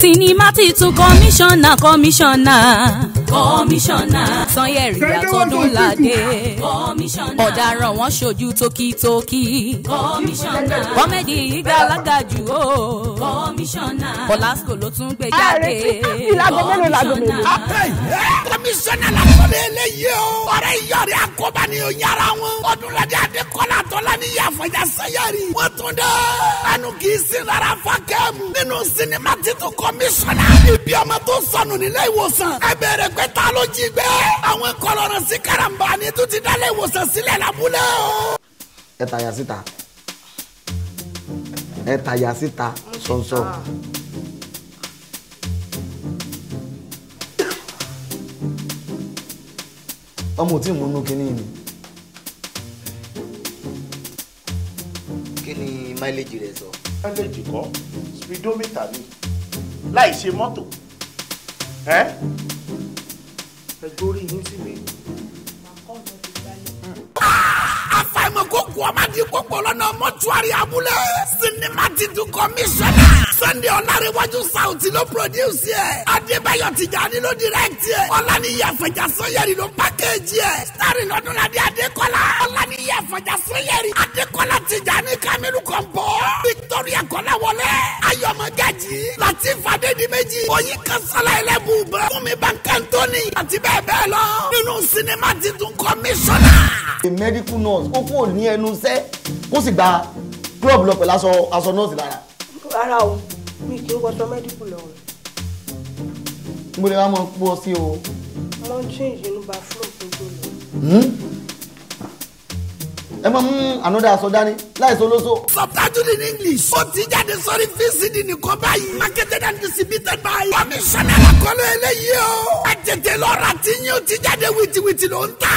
Sinimá titun komisona Sanyeri Odunlade ọ̀daràn wọn ṣojú tókítókí kọ́mẹ́dì ìgbàlagbà jù ó Olasco ló tún gbé jáde komisona lásán eléyìí o ọ̀rẹ́ ìyọ̀rẹ́ àkóbá ni òyàrá wọn Odunlade Adekola tọ́lá ní ìyàfọ̀jà Sanyeri wọ́n tún dé ẹnu kì í sin rárá fákẹ́mù nínú sinimá titun komisona ibi ọmọ tó sọnù nílé ìwòsàn ẹ bẹ̀rẹ̀ pé ta ló jí gbé àwọn kọlọ́rọ̀ sí karambà ni tó ti dálé ìwòsàn sílẹ̀ lábúlé o. ẹ tàyà síta sọ̀nsọ̀. ọmọ tí mo nú kínní ni. kí ni máìlèjì rẹ sọ. máìlèjì kọ́ speedometer ni láì ṣe mọ́tò ẹgbórí yín sí mi. àfàìmọ̀ kó kú ọmọ di pọ̀pọ̀ lọ́nà mọ́túárì abúlé sinimá titun komisona Sunday Ọlárẹ̀wájú South ló produce ẹ̀ Adébáyọ̀ Tijani ló direct ẹ̀ Ọláníyì Àfọ̀njá Sanyeri ló package ẹ̀ starring Odunlade Adekola Ọláníyì Àfọ̀njá Sanyeri Adekola Tijani Kamilu Kompo Victoria Kolawole Ayo Mogaji Lateef Adedimeji Oyinkansola Elebuibon Fúnmi Bankantoni àti bẹ́ẹ̀ bẹ́ẹ̀ lọ nínú sinimá titun komisona. a medical nurse ó kúrò ní ẹnu iṣẹ́ kó sì gba club lọ pẹ̀lú aṣọ nọ́ọ̀sì lára. rárá o mi kì í wọṣọ medical lọ. mo lè wá mọ pọ́ sí o. mo ń change inú bathroom tó gbó lọ. ẹ máa mú ànádà aṣọ dání láìsọ lóṣù. subtitled in English ó ti jáde sórí VCD nìkan báyìí marketed and distributed by komisona lakọlọ eléyìí o. ẹ tètè lọ ra tí yín ó ti jáde wìtìwìtì ló ń tà.